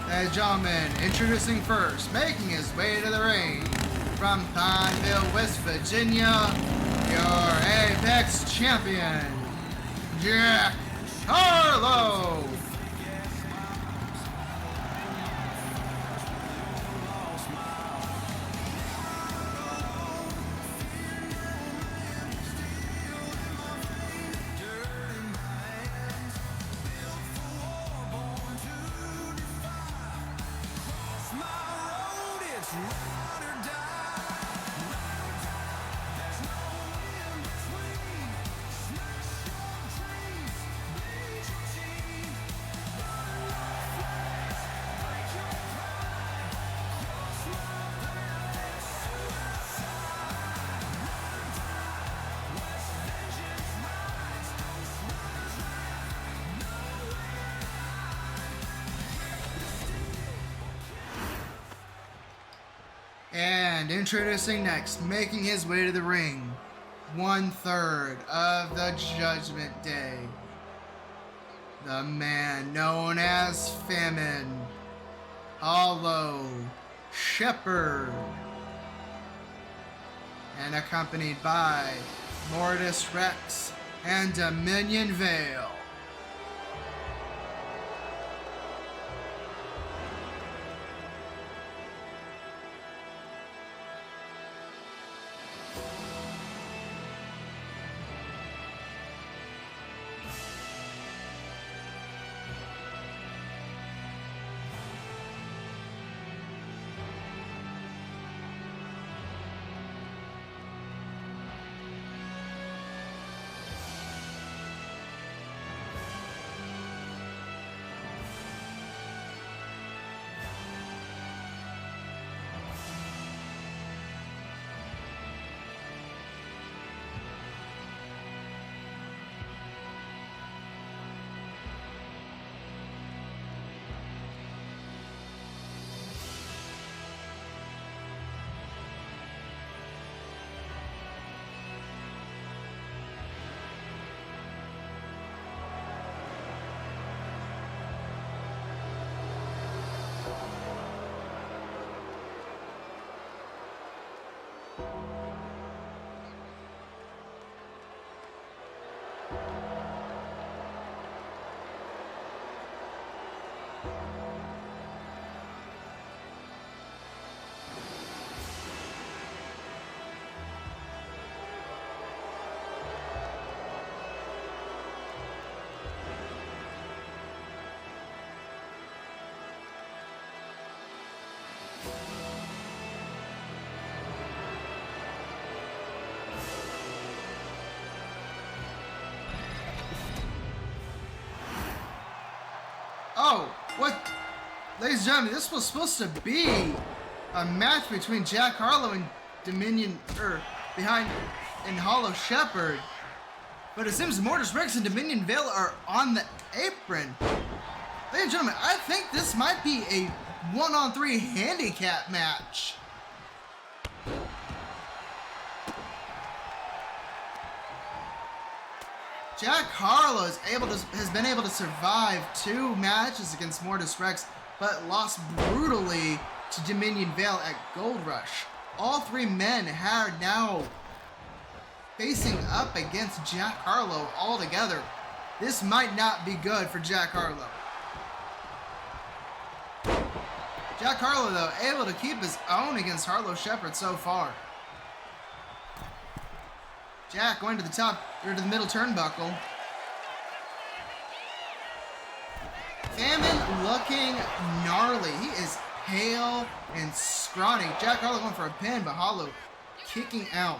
Ladies and gentlemen, introducing first, making his way to the ring, from Pineville, West Virginia, your Apex Champion, Jack Harlow. And introducing next, making his way to the ring, 1/3 of the Judgment Day, the man known as Famine, Harlow Shepherd, and accompanied by Mortis Rex and Dominion Vale. Oh, what? Ladies and gentlemen, this was supposed to be a match between Jack Harlow and Dominion, and Harlow Shepherd. But it seems Mortis Rex and Dominion Vale are on the apron. Ladies and gentlemen, I think this might be a 1-on-3 handicap match. Jack Harlow has been able to survive 2 matches against Mortis Rex, but lost brutally to Dominion Vale at Gold Rush. All 3 men are now facing up against Jack Harlow all together. This might not be good for Jack Harlow. Jack Harlow, though, able to keep his own against Harlow Shepherd so far. Jack going to the top, or to the middle turnbuckle. Famine looking gnarly. He is pale and scrawny. Jack Harlow going for a pin, but Harlow kicking out.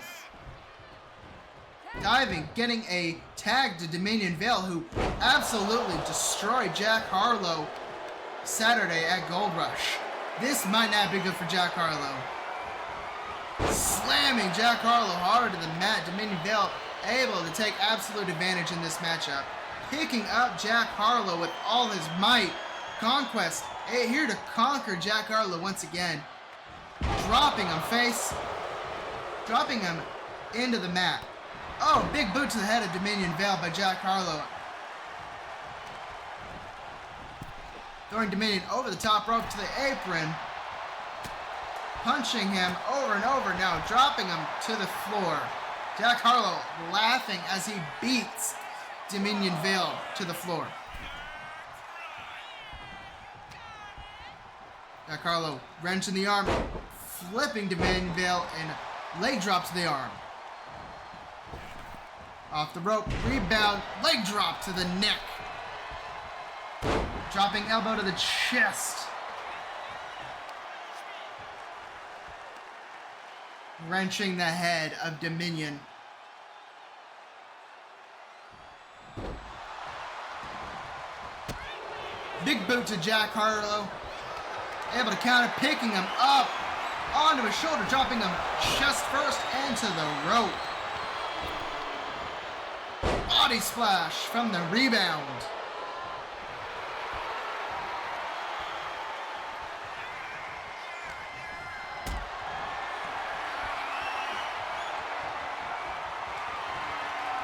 Diving, getting a tag to Dominion Vale, who absolutely destroyed Jack Harlow Saturday at Gold Rush. This might not be good for Jack Harlow. Slamming Jack Harlow hard to the mat. Dominion Vale able to take absolute advantage in this matchup. Picking up Jack Harlow with all his might. Conquest here to conquer Jack Harlow once again. Dropping him into the mat. Oh, big boot to the head of Dominion Vale by Jack Harlow. Throwing Dominion over the top rope to the apron. Punching him over and over now, dropping him to the floor. Jack Harlow laughing as he beats Dominion Vale to the floor. Jack Harlow wrenching the arm, flipping Dominion Vale, and leg drop to the arm. Off the rope, rebound, leg drop to the neck. Dropping elbow to the chest. Wrenching the head of Dominion. Big boot to Jack Harlow. Able to counter, picking him up onto his shoulder, dropping him chest first into the rope. Body splash from the rebound.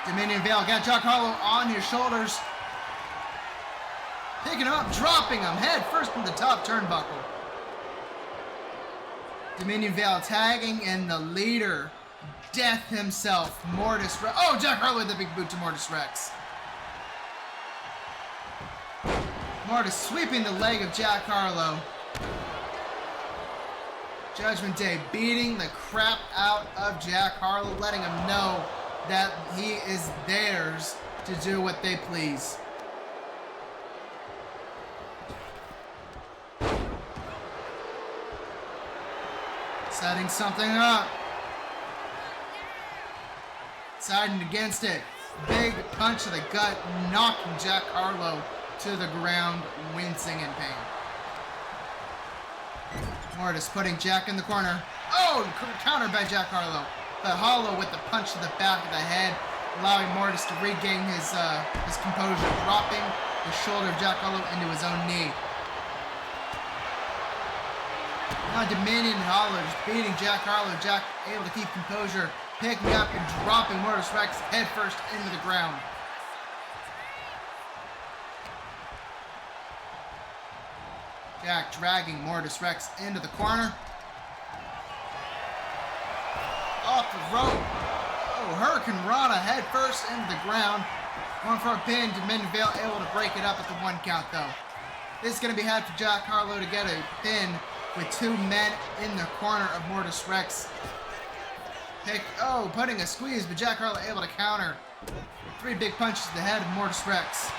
Dominion Vale got Jack Harlow on his shoulders. Picking him up, dropping him head first from the top turnbuckle. Dominion Vale tagging in the leader, Death himself, Mortis Rex. Oh, Jack Harlow with the big boot to Mortis Rex. Mortis sweeping the leg of Jack Harlow. Judgment Day beating the crap out of Jack Harlow, letting him know that he is theirs to do what they please. Setting something up. Siding against it. Big punch to the gut, knocking Jack Harlow to the ground, wincing in pain. Mortis putting Jack in the corner. Oh, countered by Jack Harlow. But Harlow with the punch to the back of the head, allowing Mortis to regain his composure, dropping the shoulder of Jack Harlow into his own knee. Now Dominion and Harlow just beating Jack Harlow. Jack able to keep composure, picking up and dropping Mortis Rex head first into the ground. Jack dragging Mortis Rex into the corner. Off the rope. Oh, Hurricane Rana head first into the ground. Going for a pin. Dominion Vale able to break it up at the 1 count though. This is going to be hard for Jack Harlow to get a pin with 2 men in the corner of Mortis Rex. Putting a squeeze, but Jack Harlow able to counter. 3 big punches to the head of Mortis Rex.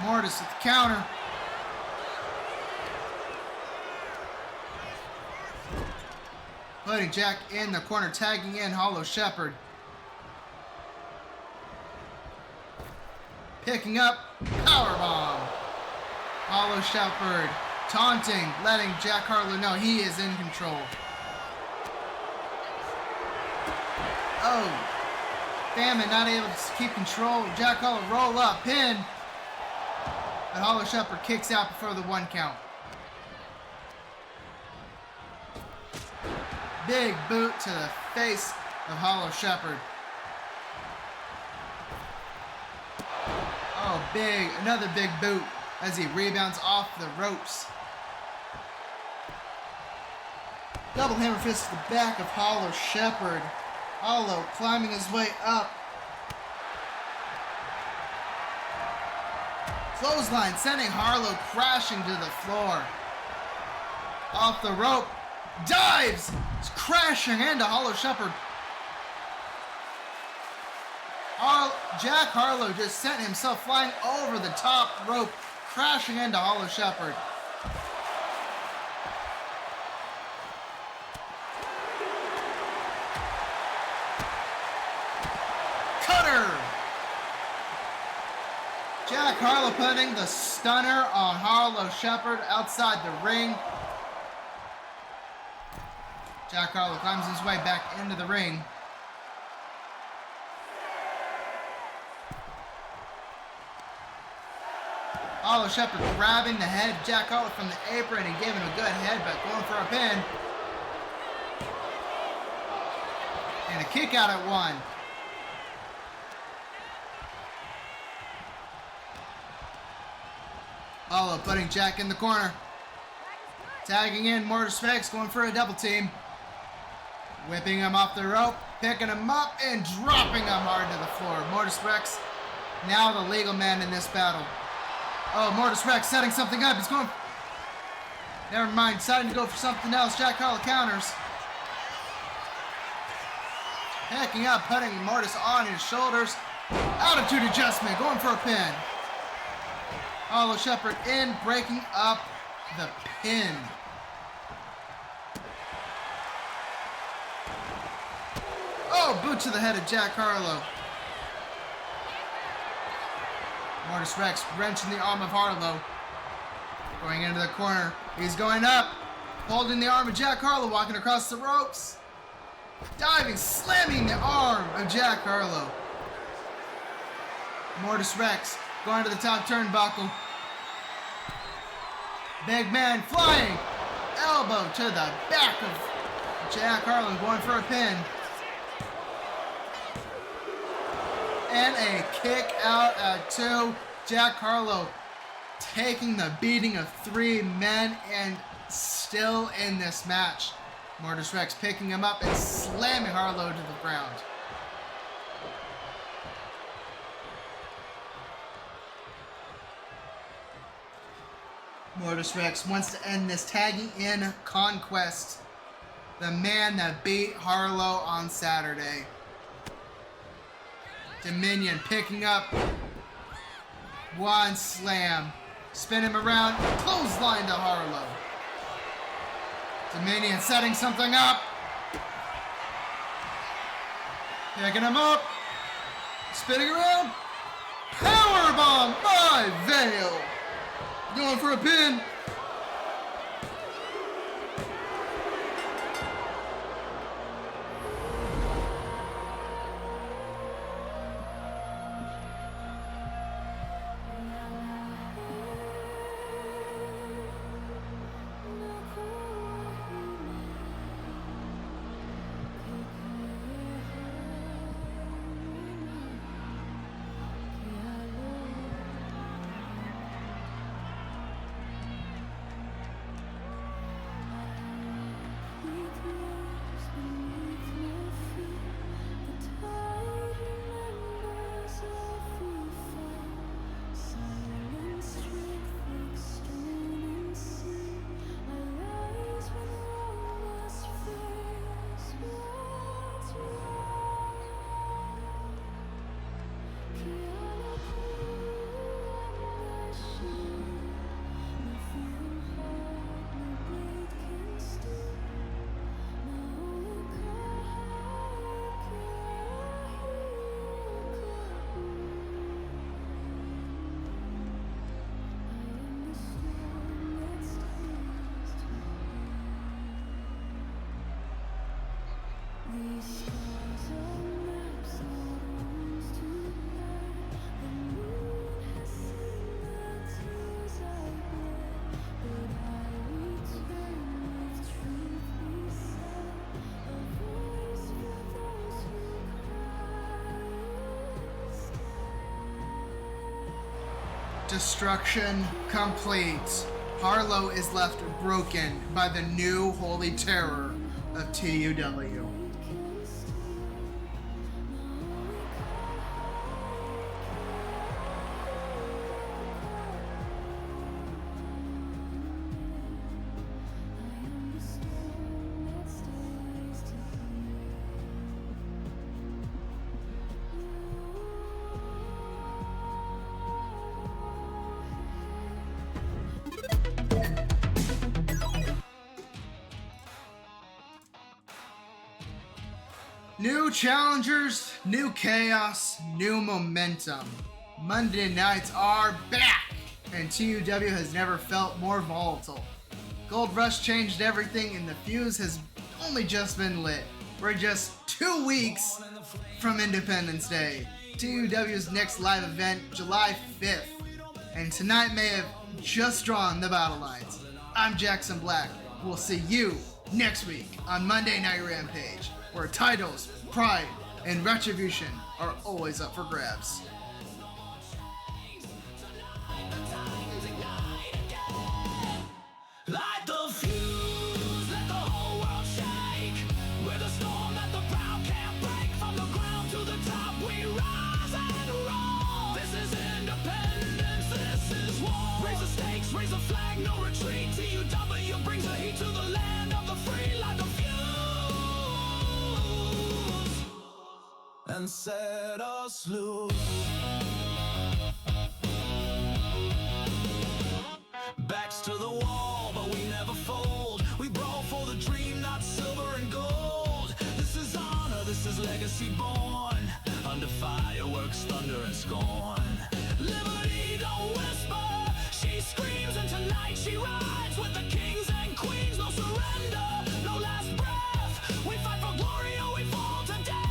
Mortis with the counter. Putting Jack in the corner, tagging in Harlow Shepherd. Picking up, powerbomb. Harlow Shepherd taunting, letting Jack Harlow know he is in control. Oh, Famine not able to keep control. Jack Harlow roll up, pin. But Harlow Shepherd kicks out before the 1 count. Big boot to the face of Harlow Shepherd. Oh, another big boot as he rebounds off the ropes. Double hammer fist to the back of Harlow Shepherd. Harlow climbing his way up. Clothesline sending Harlow crashing to the floor. Off the rope. Dives! It's crashing into Harlow Shepherd. Jack Harlow just sent himself flying over the top rope, crashing into Harlow Shepherd. Cutter! Jack Harlow putting the stunner on Harlow Shepherd outside the ring. Jack Harlow climbs his way back into the ring. Harlow Shepherd grabbing the head of Jack Harlow from the apron and giving him a good headbutt, going for a pin. And a kick out at 1. Harlow putting Jack in the corner. Tagging in Mortar Specs, going for a double team. Whipping him off the rope, picking him up, and dropping him hard to the floor. Mortar Specs, now the legal man in this battle. Oh, Mortar Specs setting something up. He's going... Never mind, deciding to go for something else. Jack Harlow counters. Picking up, putting Mortis on his shoulders. Attitude adjustment, going for a pin. Harlow Shepherd in, breaking up the pin. Oh, boot to the head of Jack Harlow. Mortis Rex wrenching the arm of Harlow. Going into the corner. He's going up. Holding the arm of Jack Harlow, walking across the ropes. Diving, slamming the arm of Jack Harlow. Mortis Rex going to the top turnbuckle. Big man flying. Elbow to the back of Jack Harlow, going for a pin. And a kick out at 2. Jack Harlow taking the beating of 3 men and still in this match. Mortis Rex picking him up and slamming Harlow to the ground. Mortis Rex wants to end this tagging in conquest. The man that beat Harlow on Saturday. Dominion picking up 1 slam. Spin him around. Clothesline to Harlow. Dominion setting something up. Picking him up. Spinning around. Powerbomb by Vale. Going for a pin. Destruction complete. Harlow is left broken by the new holy terror of TUW. New challengers, new chaos, new momentum. Monday nights are back, and TUW has never felt more volatile. Gold Rush changed everything, and the fuse has only just been lit. We're just 2 weeks from Independence Day, TUW's next live event, July 5th, and tonight may have just drawn the battle lines. I'm Jackson Black. We'll see you next week on Monday Night Rampage, where titles, pride, and retribution are always up for grabs. Light the fuse, let the whole world shake. We're the storm that the proud can't break. From the ground to the top, we rise and roll. This is independence, this is war. Raise the stakes, raise the flag, no retreat. TUW brings the heat to the land of the free. Light the fuse and set us loose. Backs to the wall, but we never fold. We brawl for the dream, not silver and gold. This is honor, this is legacy born. Under fireworks, thunder and scorn. Liberty don't whisper, she screams, and tonight she rides with the kings and queens. No surrender, no last breath. We fight for glory or we fall to death.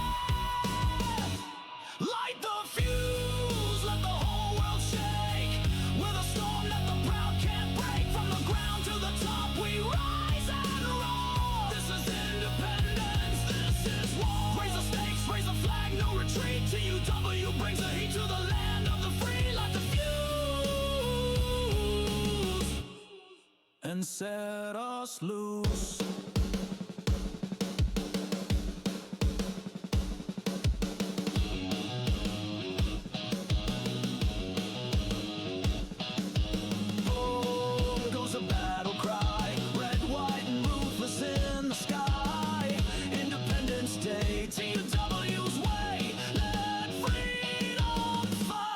Light the fuse, let the whole world shake. We're the storm that the proud can't break. From the ground to the top, we rise and roar. This is independence, this is war. Raise the stakes, raise the flag, no retreat. TUW brings the heat to the land of the free. Light the fuse and set us loose. Boom goes a battle cry, red, white, and ruthless in the sky. Independence Day, TUW's way, let freedom fight.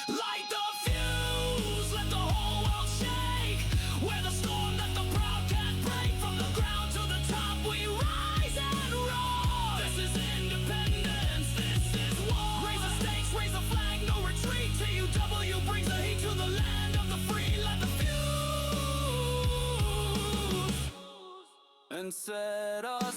Light the fuse, let the whole world shake. We're the storm that the proud can't break. From the ground to the top, we rise and roar. This is independence, this is war. Raise the stakes, raise the flag, no retreat. TUW brings the heat to the land of the free. Light the fuse and set us